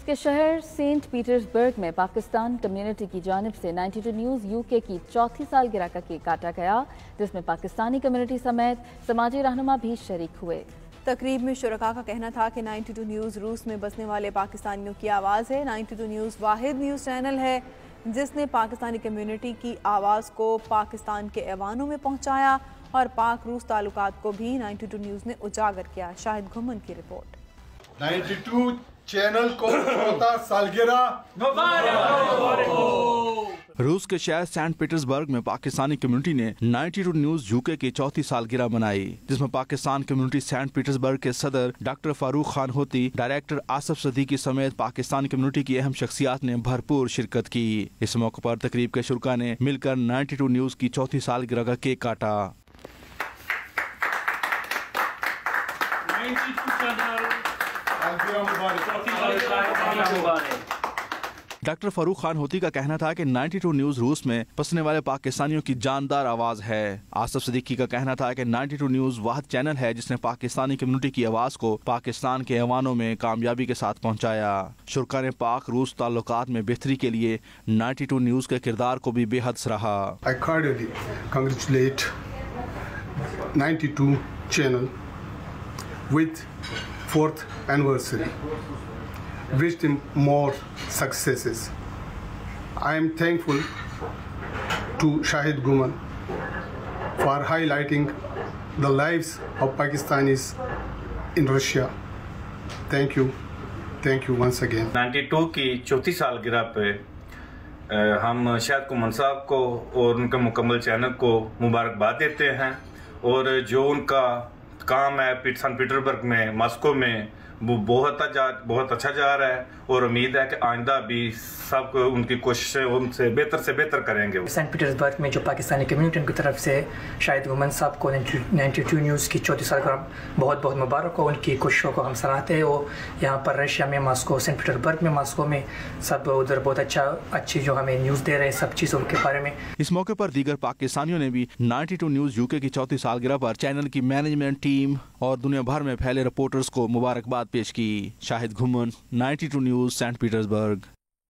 کے شہر Saint Petersburg میں پاکستان کمیونٹی کی جانب سے 92 نیوز UK کی چوتھی سالگرہ کا کیک کاٹا گیا، جس میں پاکستانی کمیونٹی سمیت سماجی رہنما بھی شریک ہوئے۔ تقریب میں شرکاء کا کہنا تھا کہ 92 نیوز روس میں بسنے والے پاکستانیوں کی آواز ہے۔ 92 نیوز واحد نیوز چینل ہے جس نے پاکستانی کمیونٹی کی آواز کو پاکستان کے ایوانوں میں پہنچایا اور پاک روس تعلقات کو بھی 92 نیوز نے اجاگر کیا۔ شاہد گھمن کی رپورٹ۔ 92 چینل کو چوتھا سالگرہ روس کے شہر سینٹ پیٹرزبرگ میں پاکستانی کمیونٹی نے 92 نیوز UK کی چوتھی سالگرہ منائی، جس میں پاکستان کمیونٹی سینٹ پیٹرزبرگ کے صدر ڈاکٹر فاروق خان ہوتی، ڈائریکٹر آصف صدیقی سمیت پاکستانی کمیونٹی کی اہم شخصیات نے بھرپور شرکت کی۔ اس موقع پر تقریب کے شرکاء نے مل کر 92 نیوز کی چوتھی سالگرہ کا کیک کاٹا۔ ڈاکٹر فاروق خان ہوتی کا کہنا تھا کہ 92 نیوز روس میں بسنے والے پاکستانیوں کی جاندار آواز ہے۔ آصف صدیقی کا کہنا تھا کہ 92 نیوز واحد چینل ہے جس نے پاکستانی کمیونٹی کی آواز کو پاکستان کے ایوانوں میں کامیابی کے ساتھ پہنچایا۔ شرکاء نے پاک روس تعلقات میں بہتری کے لیے 92 نیوز کے کردار کو بھی بے حد سراہا۔ I cordially congratulate 92 channel with 4th anniversary. Wish them more successes. I am thankful to Shahid Ghuman for highlighting the lives of Pakistanis in Russia. Thank you once again. 92 کی چوتھی سالگرہ پہ ہم شاہد گھمن صاحب کو اور ان کے مکمل چینل کو مبارکباد دیتے ہیں، اور جو ان کا کام ہے سینٹ پیٹرزبرگ میں، ماسکو میں، وہ بہت اچھا جا رہا ہے، اور امید ہے کہ آئندہ بھی سب کو ان کی کوششیں ان سے بہتر کریں گے۔ سینٹ پیٹرزبرگ میں جو پاکستانی کمیونٹی کی طرف سے شاہد گھمن صاحب کو 92 نیوز کی چوتھی سالگرہ بہت مبارک ہو۔ ان کی کوششوں کو ہم سراہتے ہیں۔ وہ یہاں پر رشیا میں، ماسکو، سینٹ پیٹرزبرگ میں، ماسکو میں سب ادھر بہت اچھی جو ہمیں نیوز دے رہے ہیں سب چیزوں کے بارے میں۔ اس موقع پر دیگر پاکستانیوں نے بھی 92 نیوز UK کی چوتھی سالگرہ پر چینل کی مینجمنٹ ٹیم اور دنیا بھر میں پھیلے رپورٹرز کو مبارکباد پیش کی۔ شاہد گھمن، 92 نیوز، سینٹ پیٹرزبرگ۔